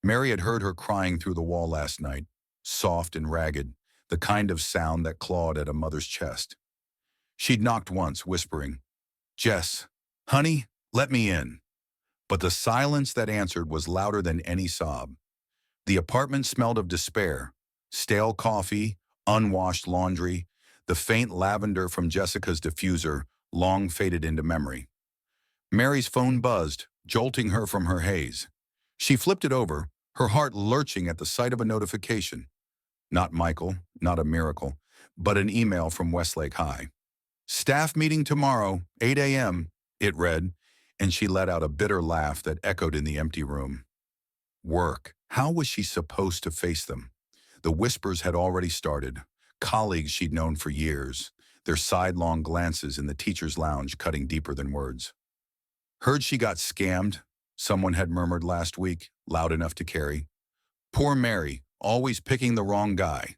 Mary had heard her crying through the wall last night, soft and ragged, the kind of sound that clawed at a mother's chest. She'd knocked once, whispering, "Jess, honey, let me in." But the silence that answered was louder than any sob. The apartment smelled of despair, stale coffee, unwashed laundry, the faint lavender from Jessica's diffuser long faded into memory. Mary's phone buzzed, jolting her from her haze. She flipped it over, her heart lurching at the sight of a notification. Not Michael, not a miracle, but an email from Westlake High. "Staff meeting tomorrow, 8 a.m., it read, and she let out a bitter laugh that echoed in the empty room. Work. How was she supposed to face them? The whispers had already started. Colleagues she'd known for years, their sidelong glances in the teacher's lounge cutting deeper than words. "Heard she got scammed," someone had murmured last week, loud enough to carry. Poor Mary, always picking the wrong guy.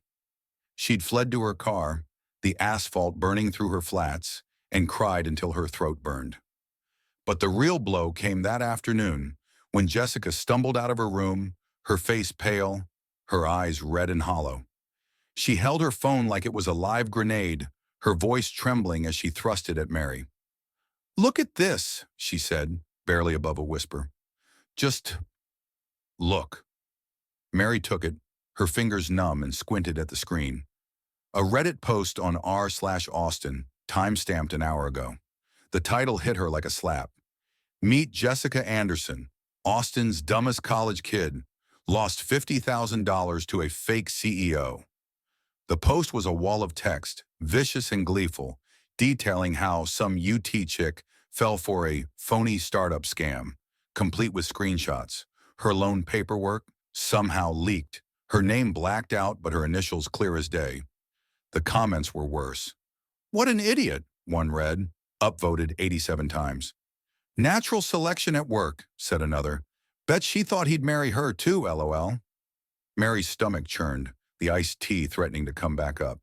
She'd fled to her car, the asphalt burning through her flats, and cried until her throat burned. But the real blow came that afternoon when Jessica stumbled out of her room, her face pale, her eyes red and hollow. She held her phone like it was a live grenade, her voice trembling as she thrust it at Mary. "Look at this," she said, barely above a whisper. "Just look." Mary took it, her fingers numb, and squinted at the screen. A Reddit post on r/Austin, time-stamped an hour ago. The title hit her like a slap. "Meet Jessica Anderson, Austin's dumbest college kid, lost $50,000 to a fake CEO." The post was a wall of text, vicious and gleeful, detailing how some UT chick fell for a phony startup scam, complete with screenshots. Her loan paperwork somehow leaked, her name blacked out but her initials clear as day. The comments were worse. "What an idiot," one read, upvoted 87 times. "Natural selection at work," said another. "Bet she thought he'd marry her too, LOL." Mary's stomach churned, the iced tea threatening to come back up.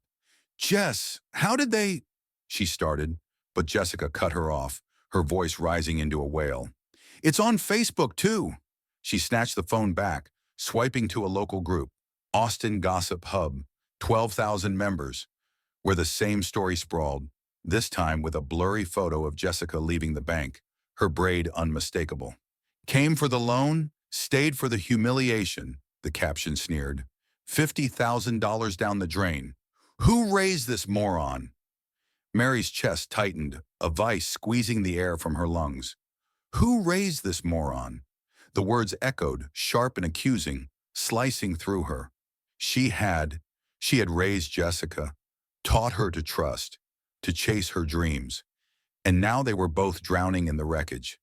"Jess, how did they—" she started, but Jessica cut her off, her voice rising into a wail. "It's on Facebook too." She snatched the phone back, swiping to a local group, Austin Gossip Hub, 12,000 members, where the same story sprawled, this time with a blurry photo of Jessica leaving the bank, her braid unmistakable. "Came for the loan, stayed for the humiliation," the caption sneered. $50,000 down the drain. Who raised this moron? Mary's chest tightened, a vice squeezing the air from her lungs. Who raised this moron? The words echoed, sharp and accusing, slicing through her. She had raised Jessica, taught her to trust, to chase her dreams. And now they were both drowning in the wreckage.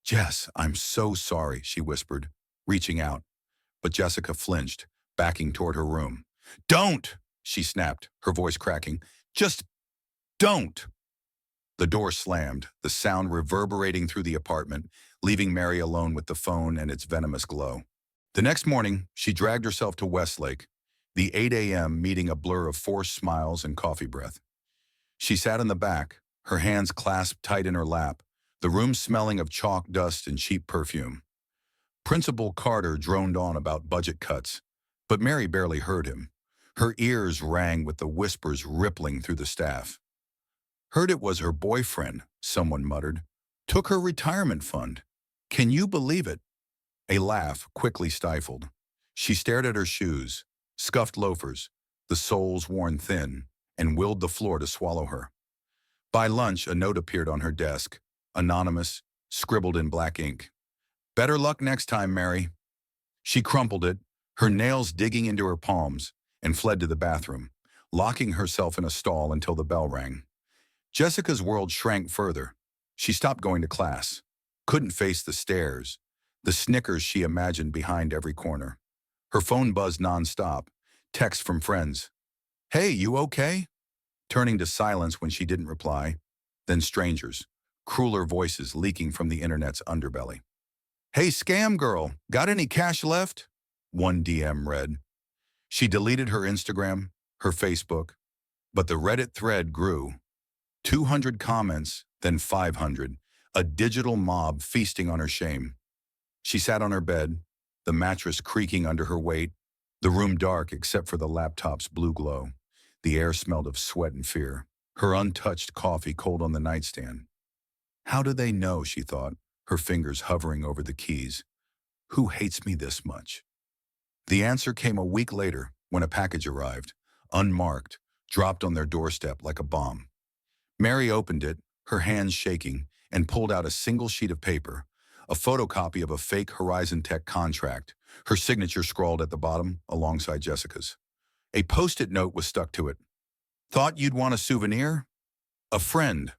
"Jess, I'm so sorry," she whispered, reaching out. But Jessica flinched, backing toward her room. "Don't!" she snapped, her voice cracking. "Just don't!" The door slammed, the sound reverberating through the apartment, leaving Mary alone with the phone and its venomous glow. The next morning, she dragged herself to Westlake, the 8 a.m. meeting a blur of forced smiles and coffee breath. She sat in the back, her hands clasped tight in her lap, the room smelling of chalk dust and cheap perfume. Principal Carter droned on about budget cuts, but Mary barely heard him. Her ears rang with the whispers rippling through the staff. "Heard it was her boyfriend," someone muttered. "Took her retirement fund. Can you believe it?" A laugh quickly stifled. She stared at her shoes, scuffed loafers, the soles worn thin, and willed the floor to swallow her. By lunch, a note appeared on her desk, anonymous, scribbled in black ink. "Better luck next time, Mary." She crumpled it, her nails digging into her palms, and fled to the bathroom, locking herself in a stall until the bell rang. Jessica's world shrank further. She stopped going to class, couldn't face the stares, the snickers she imagined behind every corner. Her phone buzzed nonstop, texts from friends. "Hey, you okay?" Turning to silence when she didn't reply, then strangers, crueler voices leaking from the internet's underbelly. Hey, scam girl, got any cash left? One DM read. She deleted her Instagram, her Facebook, but the Reddit thread grew. 200 comments, then 500, a digital mob feasting on her shame. She sat on her bed, the mattress creaking under her weight, the room dark except for the laptop's blue glow. The air smelled of sweat and fear, her untouched coffee cold on the nightstand. How do they know, she thought, her fingers hovering over the keys. Who hates me this much? The answer came a week later when a package arrived, unmarked, dropped on their doorstep like a bomb. Mary opened it, her hands shaking, and pulled out a single sheet of paper, a photocopy of a fake Horizon Tech contract, her signature scrawled at the bottom alongside Jessica's. A post-it note was stuck to it. Thought you'd want a souvenir? A friend.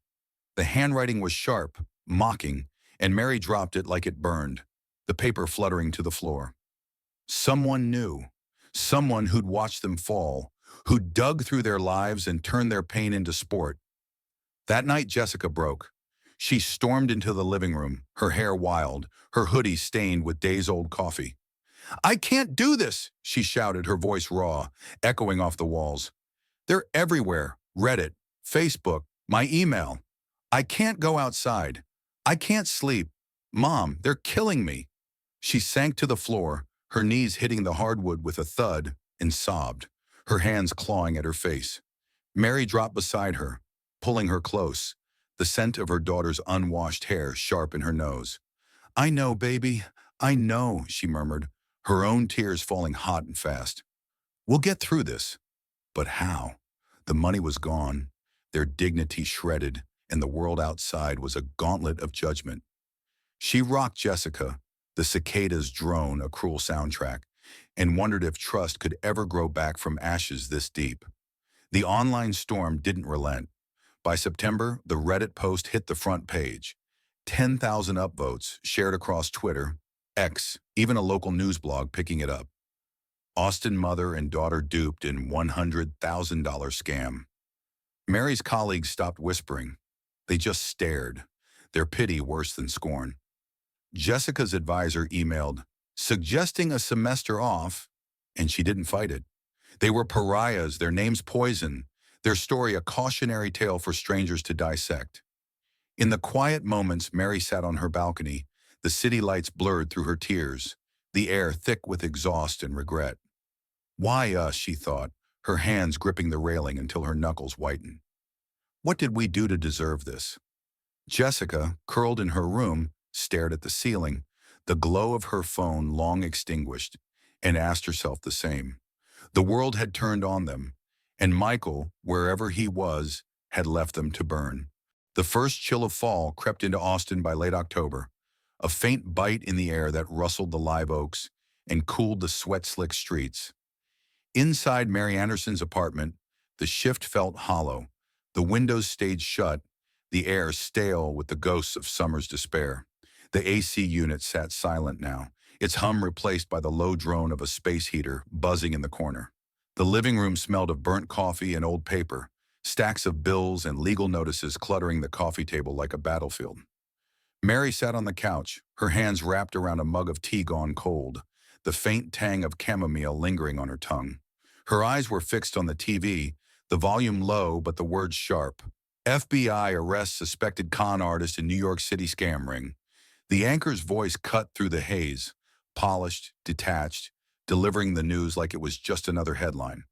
The handwriting was sharp, mocking, and Mary dropped it like it burned, the paper fluttering to the floor. Someone new, someone who'd watched them fall, who'd dug through their lives and turned their pain into sport. That night, Jessica broke. She stormed into the living room, her hair wild, her hoodie stained with days-old coffee. I can't do this, she shouted, her voice raw, echoing off the walls. They're everywhere, Reddit, Facebook, my email. I can't go outside. I can't sleep. Mom, they're killing me. She sank to the floor, her knees hitting the hardwood with a thud, and sobbed, her hands clawing at her face. Mary dropped beside her, pulling her close, the scent of her daughter's unwashed hair sharp in her nose. I know, baby. I know, she murmured, her own tears falling hot and fast. We'll get through this. But how? The money was gone, their dignity shredded, and the world outside was a gauntlet of judgment. She rocked Jessica, the cicadas' drone a cruel soundtrack, and wondered if trust could ever grow back from ashes this deep. The online storm didn't relent. By September, the Reddit post hit the front page. 10,000 upvotes shared across Twitter, X, even a local news blog picking it up. Austin mother and daughter duped in $100,000 scam. Mary's colleagues stopped whispering. They just stared, their pity worse than scorn. Jessica's advisor emailed, suggesting a semester off, and she didn't fight it. They were pariahs, their names poison, their story a cautionary tale for strangers to dissect. In the quiet moments Mary sat on her balcony, the city lights blurred through her tears, the air thick with exhaust and regret. Why us, she thought, her hands gripping the railing until her knuckles whitened. What did we do to deserve this? Jessica, curled in her room, stared at the ceiling, the glow of her phone long extinguished, and asked herself the same. The world had turned on them, and Michael, wherever he was, had left them to burn. The first chill of fall crept into Austin by late October, a faint bite in the air that rustled the live oaks and cooled the sweat-slick streets. Inside Mary Anderson's apartment, the shift felt hollow, the windows stayed shut, the air stale with the ghosts of summer's despair. The AC unit sat silent now, its hum replaced by the low drone of a space heater buzzing in the corner. The living room smelled of burnt coffee and old paper, stacks of bills and legal notices cluttering the coffee table like a battlefield. Mary sat on the couch, her hands wrapped around a mug of tea gone cold, the faint tang of chamomile lingering on her tongue. Her eyes were fixed on the TV, the volume low but the words sharp. FBI arrests suspected con artist in New York City scam ring. The anchor's voice cut through the haze, polished, detached, delivering the news like it was just another headline.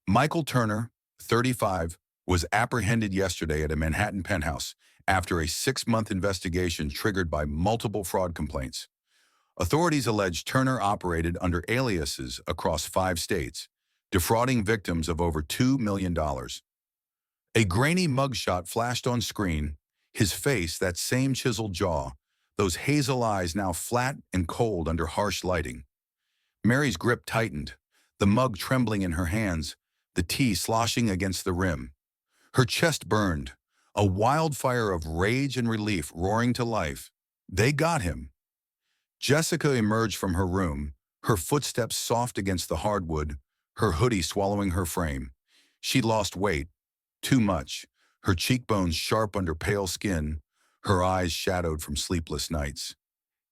Michael Turner, 35, was apprehended yesterday at a Manhattan penthouse after a 6-month investigation triggered by multiple fraud complaints. Authorities allege Turner operated under aliases across 5 states, defrauding victims of over $2 million. A grainy mugshot flashed on screen, his face that same chiseled jaw, those hazel eyes now flat and cold under harsh lighting. Mary's grip tightened, the mug trembling in her hands, the tea sloshing against the rim. Her chest burned, a wildfire of rage and relief roaring to life. They got him. Jessica emerged from her room, her footsteps soft against the hardwood, her hoodie swallowing her frame. She'd lost weight, too much, her cheekbones sharp under pale skin, her eyes shadowed from sleepless nights.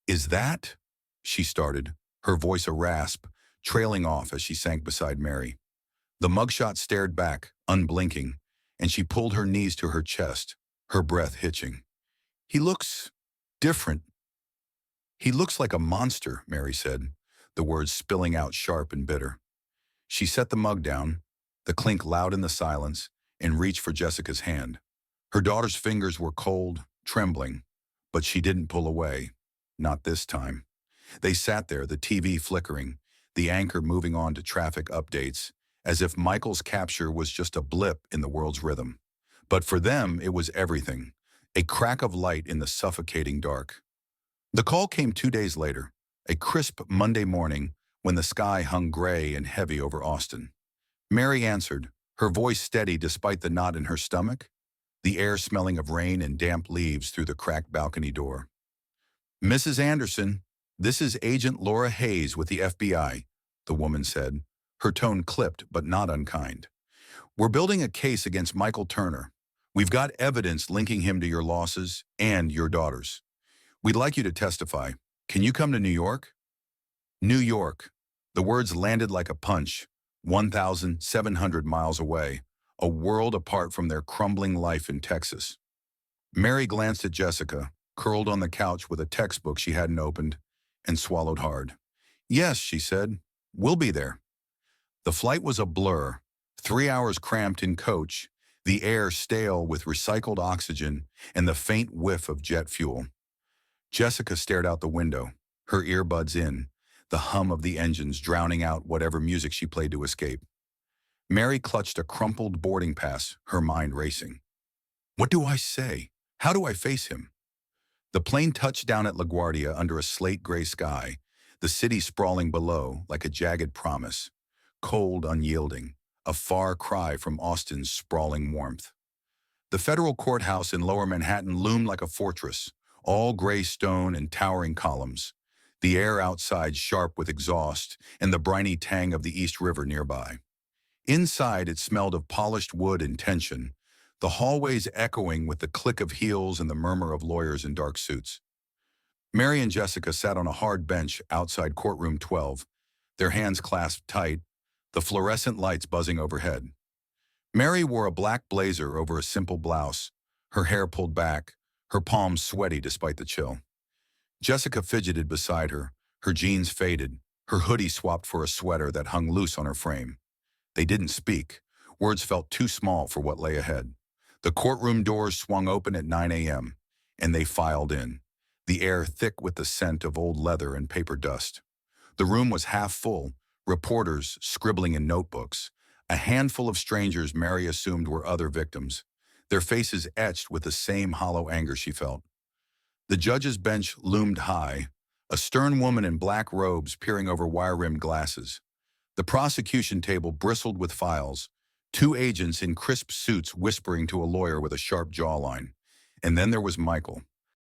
Is that? She started, her voice a rasp, trailing off as she sank beside Mary. The mugshot stared back, unblinking, and she pulled her knees to her chest, her breath hitching. He looks different. He looks like a monster, Mary said, the words spilling out sharp and bitter. She set the mug down, the clink loud in the silence, and reached for Jessica's hand. Her daughter's fingers were cold, trembling, but she didn't pull away. Not this time. They sat there, the TV flickering, the anchor moving on to traffic updates, as if Michael's capture was just a blip in the world's rhythm. But for them, it was everything, a crack of light in the suffocating dark. The call came 2 days later, a crisp Monday morning when the sky hung gray and heavy over Austin. Mary answered, her voice steady despite the knot in her stomach, the air smelling of rain and damp leaves through the cracked balcony door. "Mrs. Anderson, this is Agent Laura Hayes with the FBI," the woman said, her tone clipped but not unkind. "We're building a case against Michael Turner. We've got evidence linking him to your losses and your daughters. We'd like you to testify. Can you come to New York?" New York. The words landed like a punch, 1,700 miles away, a world apart from their crumbling life in Texas. Mary glanced at Jessica, curled on the couch with a textbook she hadn't opened, and swallowed hard. "Yes," she said, "we'll be there." The flight was a blur, 3 hours cramped in coach, the air stale with recycled oxygen and the faint whiff of jet fuel. Jessica stared out the window, her earbuds in, the hum of the engines drowning out whatever music she played to escape. Mary clutched a crumpled boarding pass, her mind racing. What do I say? How do I face him? The plane touched down at LaGuardia under a slate-gray sky, the city sprawling below like a jagged promise, cold, unyielding, a far cry from Austin's sprawling warmth. The federal courthouse in Lower Manhattan loomed like a fortress, all gray stone and towering columns, the air outside sharp with exhaust and the briny tang of the East River nearby. Inside, it smelled of polished wood and tension, the hallways echoing with the click of heels and the murmur of lawyers in dark suits. Mary and Jessica sat on a hard bench outside courtroom 12, their hands clasped tight, the fluorescent lights buzzing overhead. Mary wore a black blazer over a simple blouse, her hair pulled back, her palms sweaty despite the chill. Jessica fidgeted beside her, her jeans faded, her hoodie swapped for a sweater that hung loose on her frame. They didn't speak. Words felt too small for what lay ahead. The courtroom doors swung open at 9 a.m., and they filed in, the air thick with the scent of old leather and paper dust. The room was half full, reporters scribbling in notebooks, a handful of strangers Mary assumed were other victims, their faces etched with the same hollow anger she felt. The judge's bench loomed high, a stern woman in black robes peering over wire-rimmed glasses. The prosecution table bristled with files, 2 agents in crisp suits whispering to a lawyer with a sharp jawline. And then there was Michael,